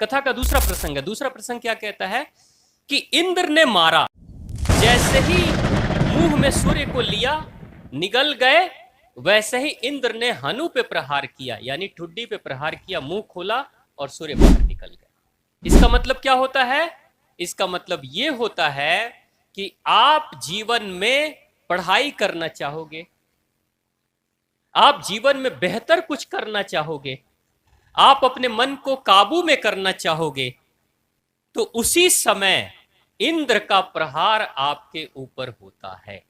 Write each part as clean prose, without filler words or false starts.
कथा का दूसरा प्रसंग है। दूसरा प्रसंग क्या कहता है कि इंद्र ने मारा, जैसे ही मुंह में सूर्य को लिया निगल गए, वैसे ही इंद्र ने हनु पे प्रहार किया, यानी ठुड्डी पे प्रहार किया, मुंह खोला और सूर्य बाहर निकल गया। इसका मतलब क्या होता है? इसका मतलब यह होता है कि आप जीवन में पढ़ाई करना चाहोगे, आप जीवन में बेहतर कुछ करना चाहोगे, आप अपने मन को काबू में करना चाहोगे, तो उसी समय इंद्र का प्रहार आपके ऊपर होता है।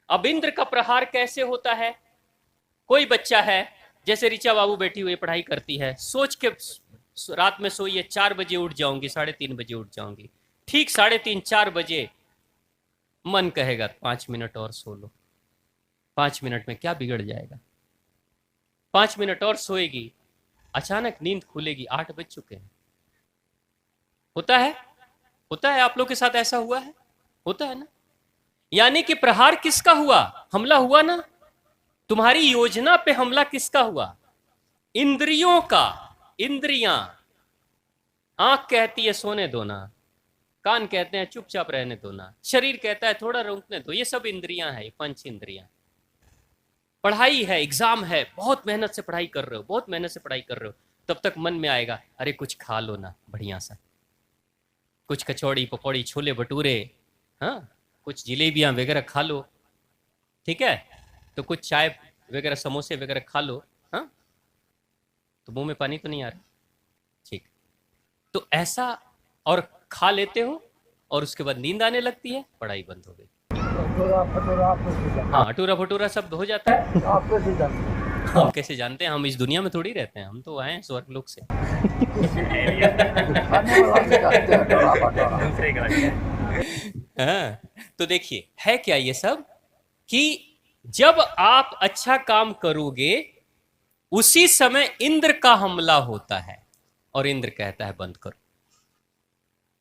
अब इंद्र का प्रहार कैसे होता है? कोई बच्चा है, जैसे ऋचा बाबू बैठी हुई पढ़ाई करती है, सोच के रात में सोई है 4 बजे उठ जाऊंगी, 3:30 बजे उठ जाऊंगी, ठीक 3:30 4 बजे मन कहेगा 5 मिनट और सो लो। 5 मिनट में क्या बिगड़ जाएगा? 5 मिनट और सोएगी, अचानक नींद खुलेगी, 8 बज चुके हैं। होता है? होता है? आप लोग के साथ ऐसा हुआ है? होता है ना? यानी कि प्रहार किसका हुआ? हमला हुआ ना? तुम्हारी योजना पे हमला किसका हुआ? इंद्रियों का। इंद्रियां, आंख कहती है सोने दो ना, कान कहते हैं चुपचाप रहने दो ना, शरीर कहता है थोड़ा रुकने दो। ये सब इंद्रियां हैं, पंच इंद्रियां। पढ़ाई है, एग्जाम है, बहुत मेहनत से पढ़ाई कर रहे हो, बहुत मेहनत से पढ़ाई कर रहे हो, तब तक मन में आएगा अरे कुछ खा लो ना बढ़िया सा, कुछ कचौड़ी पकौड़ी छोले भटूरे, हाँ, कुछ जिलेबियां वगैरह खा लो, ठीक है, तो कुछ चाय वगैरह समोसे वगैरह खा लो, हाँ, तो मुंह में पानी तो नहीं आ रहा? ठीक, तो ऐसा और खा लेते हो और उसके बाद नींद आने लगती है, पढ़ाई बंद हो गई। हाँ, अटूरा भटूरा सब हो जाता है। हम कैसे जानते हैं? हम इस दुनिया में थोड़ी रहते हैं, हम तो आए हैं स्वर्गलोक से। हाँ, तो देखिए है क्या ये सब कि जब आप अच्छा काम करोगे उसी समय इंद्र का हमला होता है और इंद्र कहता है बंद करो।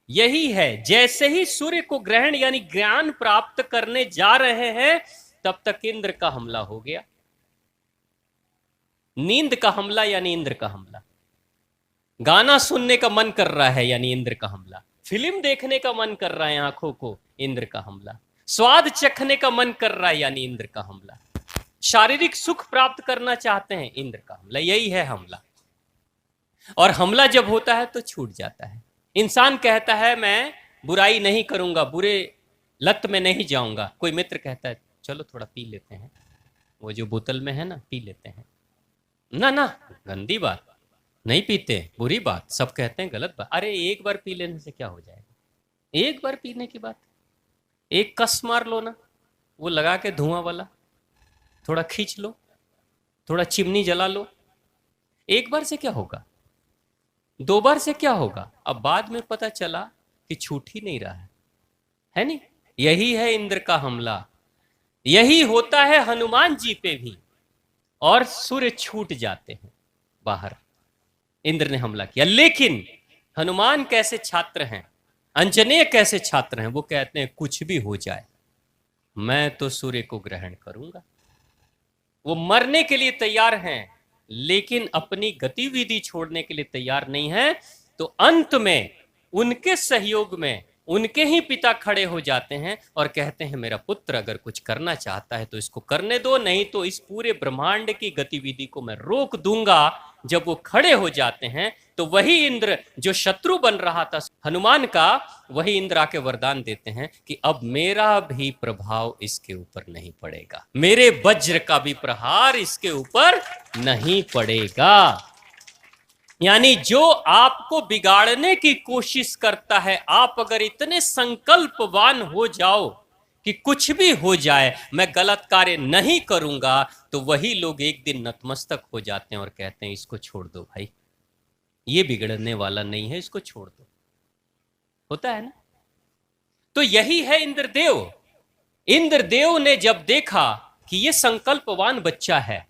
यही है, जैसे ही सूर्य को ग्रहण यानी ज्ञान प्राप्त करने जा रहे हैं तब तक इंद्र का हमला हो गया। नींद का हमला यानी इंद्र का हमला, गाना सुनने का मन कर रहा है यानी इंद्र का हमला, फिल्म देखने का मन कर रहा है आंखों को, इंद्र का हमला, स्वाद चखने का मन कर रहा है यानी इंद्र का हमला, शारीरिक सुख प्राप्त करना चाहते हैं, इंद्र का हमला। यही है हमला। और हमला जब होता है तो छूट जाता है। इंसान कहता है मैं बुराई नहीं करूंगा, बुरे लत में नहीं जाऊंगा। कोई मित्र कहता है चलो थोड़ा पी लेते हैं, वो जो बोतल में है ना, पी लेते हैं ना। ना, गंदी बात, नहीं पीते, बुरी बात, सब कहते हैं गलत बात। अरे एक बार पी लेने से क्या हो जाएगा? एक बार पीने की बात, एक कस मार लो ना, वो लगा के धुआं वाला, थोड़ा खींच लो, थोड़ा चिमनी जला लो, एक बार से क्या होगा? 2 बार से क्या होगा? अब बाद में पता चला कि छूट ही नहीं रहा है नहीं? यही है इंद्र का हमला। यही होता है हनुमान जी पे भी, और सूर्य छूट जाते हैं बाहर। इंद्र ने हमला किया, लेकिन हनुमान कैसे छात्र हैं, अंजनेय कैसे छात्र हैं? वो कहते हैं कुछ भी हो जाए मैं तो सूर्य को ग्रहण करूंगा। वो मरने के लिए तैयार हैं लेकिन अपनी गतिविधि छोड़ने के लिए तैयार नहीं है। तो अंत में उनके सहयोग में उनके ही पिता खड़े हो जाते हैं और कहते हैं मेरा पुत्र अगर कुछ करना चाहता है तो इसको करने दो, नहीं तो इस पूरे ब्रह्मांड की गतिविधि को मैं रोक दूंगा। जब वो खड़े हो जाते हैं तो वही इंद्र जो शत्रु बन रहा था हनुमान का, वही इंद्र आके वरदान देते हैं कि अब मेरा भी प्रभाव इसके ऊपर नहीं पड़ेगा, मेरे वज्र का भी प्रहार इसके ऊपर नहीं पड़ेगा। यानी जो आपको बिगाड़ने की कोशिश करता है, आप अगर इतने संकल्पवान हो जाओ कि कुछ भी हो जाए मैं गलत कार्य नहीं करूंगा, तो वही लोग एक दिन नतमस्तक हो जाते हैं और कहते हैं इसको छोड़ दो भाई, ये बिगड़ने वाला नहीं है, इसको छोड़ दो। होता है ना? तो यही है इंद्रदेव। इंद्रदेव ने जब देखा कि ये संकल्पवान बच्चा है,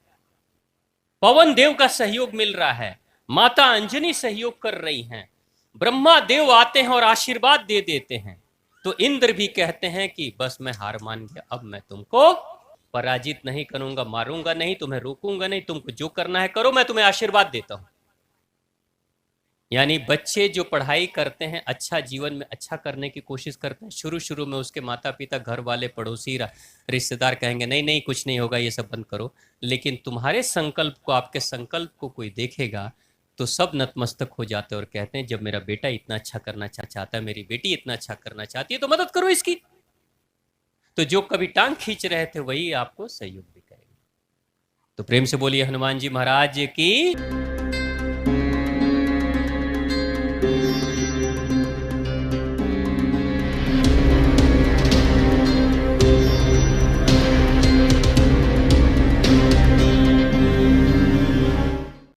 पवन देव का सहयोग मिल रहा है, माता अंजनी सहयोग कर रही हैं, ब्रह्मा देव आते हैं और आशीर्वाद दे देते हैं, तो इंद्र भी कहते हैं कि बस मैं हार मान गया, अब मैं तुमको पराजित नहीं करूंगा, मारूंगा नहीं, तुम्हें रोकूंगा नहीं, तुमको जो करना है करो, मैं तुम्हें आशीर्वाद देता हूं। यानी बच्चे जो पढ़ाई करते हैं, अच्छा जीवन में अच्छा करने की कोशिश करते हैं, शुरू शुरू में उसके माता पिता, घर वाले, पड़ोसी, रिश्तेदार कहेंगे नहीं नहीं कुछ नहीं होगा, ये सब बंद करो। लेकिन तुम्हारे संकल्प को, आपके संकल्प को कोई देखेगा तो सब नतमस्तक हो जाते हैं और कहते हैं जब मेरा बेटा इतना अच्छा करना चाहता है, मेरी बेटी इतना अच्छा करना चाहती है, तो मदद करो इसकी। तो जो कभी टांग खींच रहे थे वही आपको सहयोग भी करेंगे। तो प्रेम से बोलिए हनुमान जी महाराज की।